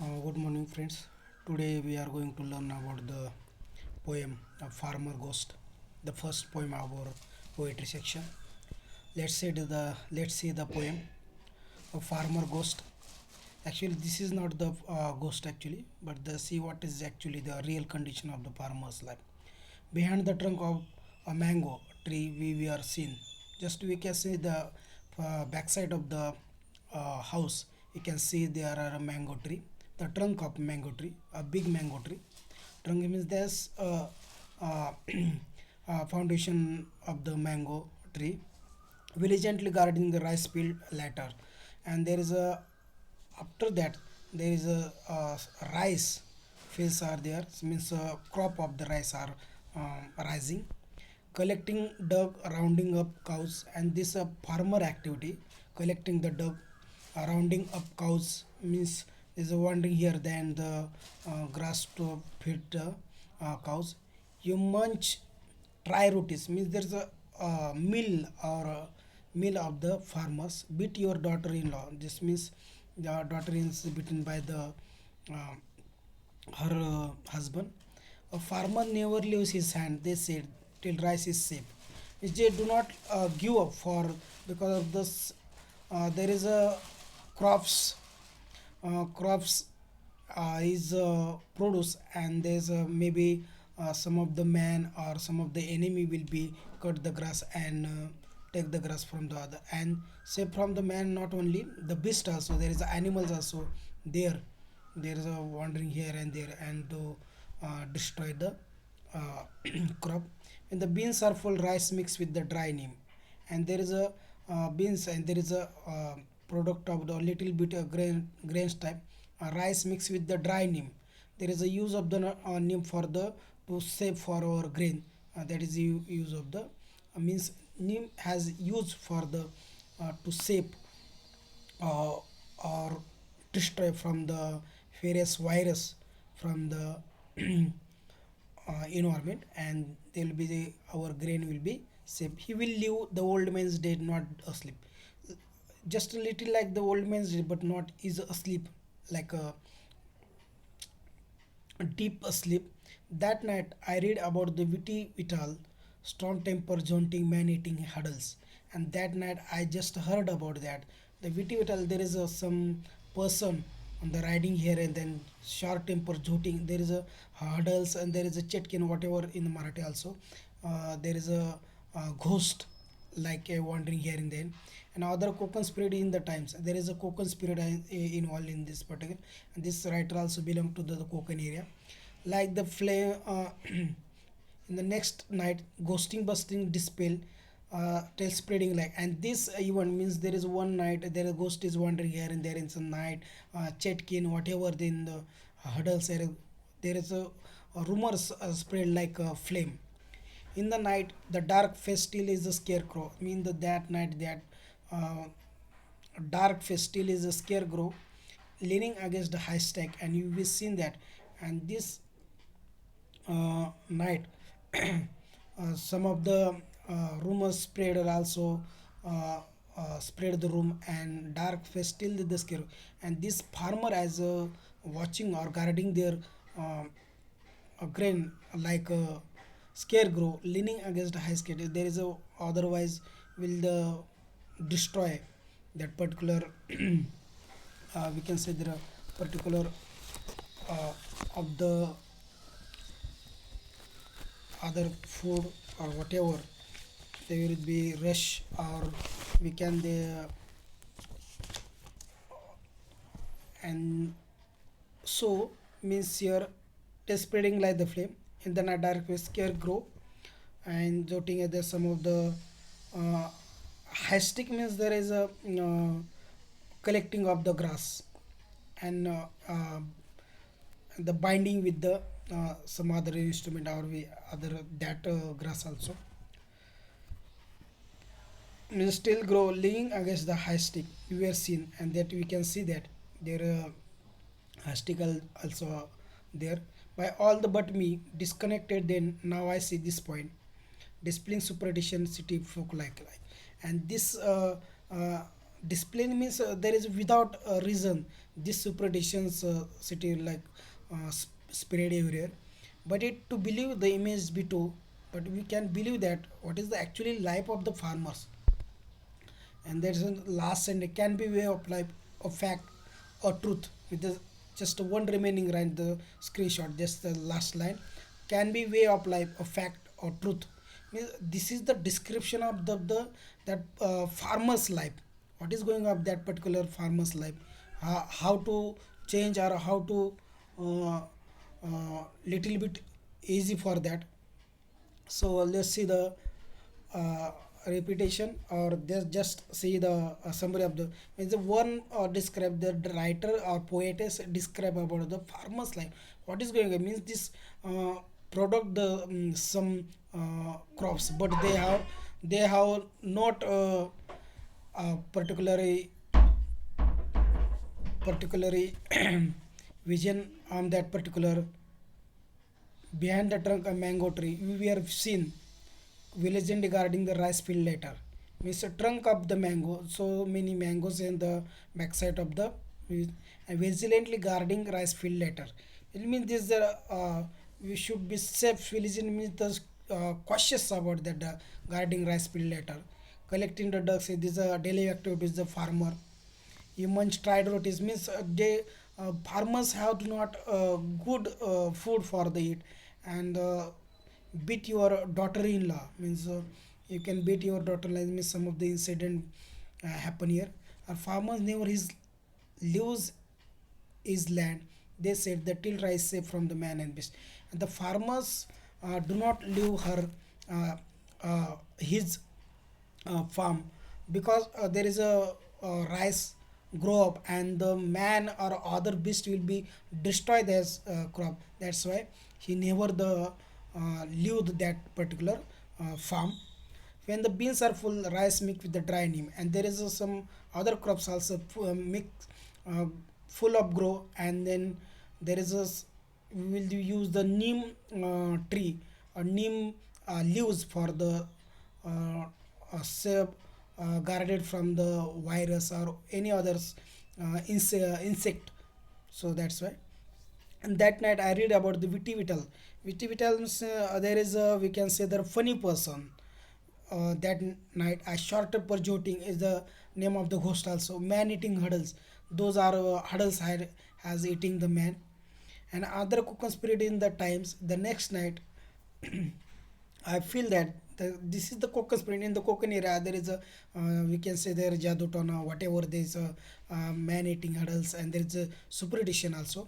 Good morning, friends. Today we are going to learn about the poem Farmer Ghost, the first poem of our poetry section. Let's see the poem of Farmer Ghost. Actually, this is not the ghost actually, but the see what is actually the real condition of the farmer's life. Behind the trunk of a mango tree, we are seen. Just we can see the backside of the house. You can see there are a mango tree, the trunk of mango tree, a big mango tree. Trunk means there's a, foundation of the mango tree, diligently guarding the rice field later, and there is a after that there is a rice fields are there. Means crop of the rice are rising, collecting dug, rounding up cows, and this farmer activity, collecting the dug, rounding up cows means is a wandering here than the grass to feed the cows. You munch try routes means there's a mill or a mill of the farmers. Beat your daughter-in-law. This means the daughter is beaten by the uh, her husband. A farmer never leaves his hand, they said, till rice is safe. Which they do not give up for because of this. There is a crops is produce, and there's maybe some of the man or some of the enemy will be cut the grass and take the grass from the other and say from the man. Not only the beast also, there is animals also there. There is a wandering here and there and to destroy the uh, crop. And the beans are full rice mixed with the dry neem, and there is a beans, and there is a product of the little bit grains type rice mixed with the dry neem. There is a use of the neem for the to save for our grain. That is the use of the means neem has used for the to save uh, or destroy from the various virus from the environment, and there will be our grain will be safe. He will live the old man's dead, not asleep. Just a little like the old man's dead, but not is asleep, like a deep asleep. That night I read about the witty Vital, strong temper, jaunting man eating huddles. And that night I just heard about that. The witty Vital, there is some person on the riding here, and then short temper, jolting. There is a huddles, and there is a chetkin, whatever in the Marathi also. There is a ghost like a wandering here and then, and other cocoon spirit in the times. There is a cocoon spirit involved in this particular, and this writer also belong to the cocoon area. Like the flame in the next night, ghosting busting dispel, tail spreading like. And this event means there is one night there a ghost is wandering here and there in some night, chetkin whatever in the huddles area. There is a rumors spread like a flame. In the night, the dark face still is a scarecrow. Mean that night that uh, dark face still is a scarecrow leaning against the high stack, and you will seen that. And this night, some of the rumors spread are also spread the room, and dark face still the scarecrow. And this farmer as watching or guarding their uh, a grain like a scarecrow leaning against a high scale. There is a otherwise will the destroy that particular we can say there are particular uh, of the other food or whatever. There will be rush, or we can the and so means here test spreading like the flame in the night dark with scarecrow and jotting at the some of the uh, hastic means there is a collecting of the grass, and the binding with the some other instrument or we other that grass also means still grow leaning against the high stick we were seen, and that we can see that there stick also there by all the but me disconnected. Then now I see this point displaying superstition city folk like. And this Discipline means there is without a reason this superstitions city like spread everywhere, but it to believe the image be true, but we can believe that what is the actually life of the farmers. And there's a last and it can be way of life, a fact or truth with the just one remaining line, the screenshot, just the last line, can be way of life, a fact or truth. Means this is the description of the that farmer's life, what is going on that particular farmer's life, how to change or how to little bit easy for that. So let's see the uh, repetition, or just see the summary of the means the one describe the writer or poetess describe about the farmer's life, what is going on means this uh, product the some crops, but they have not particularly particularly vision on that particular. Behind the trunk a mango tree, we have seen legend regarding the rice field later. Means the trunk of the mango, so many mangoes in the backside of the and vigilantly guarding rice field later. It means this we should be safe. Vigilant means the cautious about that guarding rice field later. Collecting the ducks, this is a daily activities the farmer. Humans tried rotis means they farmers have to not good food for the eat, and beat your daughter-in-law means you can beat your daughter-in-law means some of the incident happen here. Farmers never his leaves his land. They said the till rise safe from the man and beast. And the farmers do not leave her his farm, because there is a rice grow up and the man or other beast will be destroy this crop. That's why he never the leave that particular farm. When the beans are full, rice mixed with the dry neem, and there is some other crops also mix uh, full of grow, and then there is we will use the neem tree or neem leaves for the save guarded from the virus or any others insect. So that's why. And that night I read about the Viti Vital. Viti Vital means there is a, we can say, the funny person. That night I shorter per joting is the name of the ghost also. Man eating hurdles. Those are hurdles had has eating the man. And other co-conspirator in the times. The next night I feel that this is the caucus print in the Konkan area. There is a we can say there is Jadutana, whatever there is a man-eating hurdles, and there is a superstition also.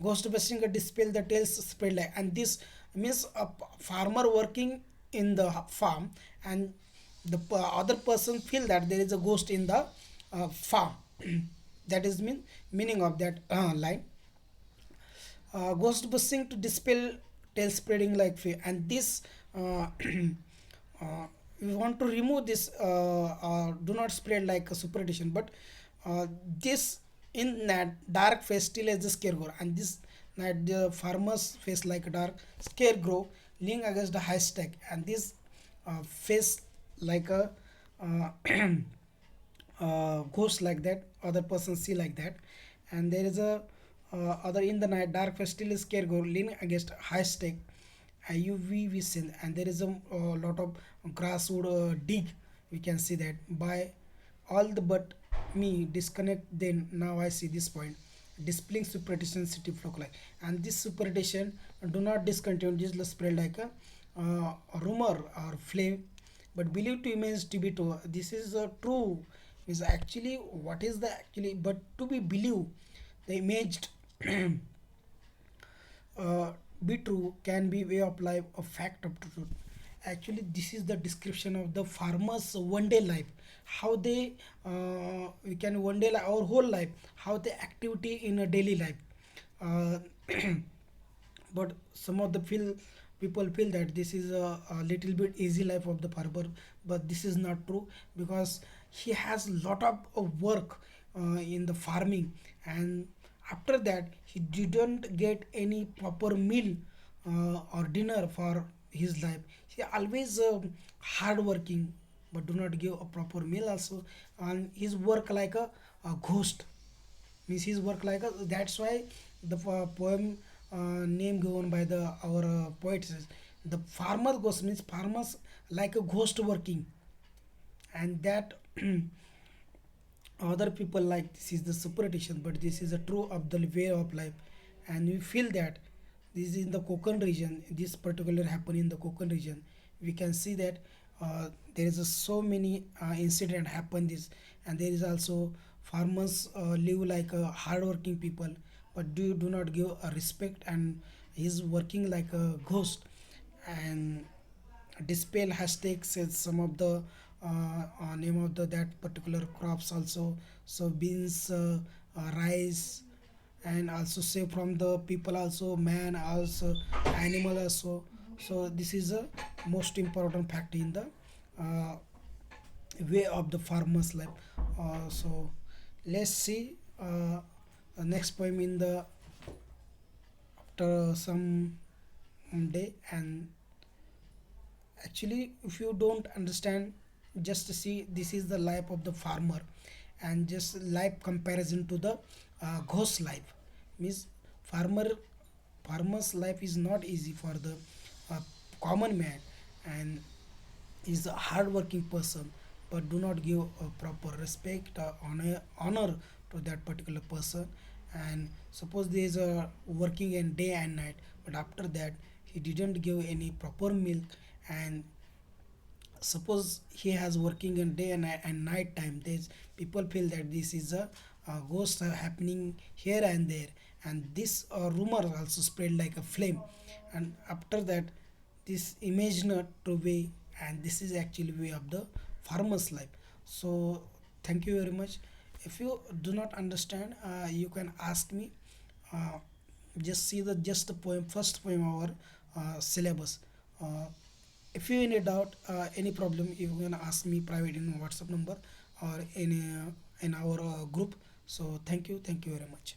Ghost busting a dispel the tales spread like, and this means a farmer working in the farm, and the other person feel that there is a ghost in the farm. That is meaning of that line. Ghost busting to dispel tail spreading like fear, and this uh, we want to remove this do not spread like a superstition, but this in that dark face still as the scarecrow, and this night the farmers face like a dark scarecrow leaning against the high stack, and this face like a uh, ghost like that, other person see like that. And there is a other in the night dark face still is scarecrow leaning against high stake UV vision, and there is a lot of grass would dig, we can see that by all the but me disconnect. Then now I see this point displaying superstition city flock like, and this superstition do not discontinue, just spread like a rumor or flame, but believe to image to be true. This is true is actually what is the actually, but to be believed the imaged uh, be true can be way of life, a fact of truth. Actually this is the description of the farmers one day life, how they we can one day our whole life, how the activity in a daily life. uh, but some of the people feel that this is a little bit easy life of the farmer, but this is not true, because he has lot of work in the farming, and after that he didn't get any proper meal or dinner for his life. He always hard working, but do not give a proper meal also. And his work like a ghost, means his work like a, that's why the poem name given by the our poets is the farmer ghost, means farmers like a ghost working. And that other people like this is the superstition, but this is a true of the way of life. And we feel that this is in the Konkan region, this particular happen in the Konkan region. We can see that there is a so many incident happen this. And there is also farmers live like a hardworking people, but do not give a respect, and he's working like a ghost. And dispel hashtags is some of the name of the that particular crops also. So beans, rice, and also say from the people also, man also, animal also. So this is a most important fact in the uh, way of the farmers life. So let's see the next poem in the after some day. And actually if you don't understand, just see this is the life of the farmer, and just life comparison to the ghost life, means farmer farmer's life is not easy for the uh, common man, and is a hardworking person, but do not give a proper respect or honor to that particular person. And suppose there is a working in day and night, but after that he didn't give any proper milk. And suppose he has working in day and night time, there's people feel that this is a ghost happening here and there. And this rumor also spread like a flame. And after that this image not to be, and this is actually way of the farmer's life. So thank you very much. If you do not understand, you can ask me. uh, just see the just the poem, first poem our syllabus. uh, if you any doubt, any problem, you can ask me private in WhatsApp number or in our group. So thank you very much.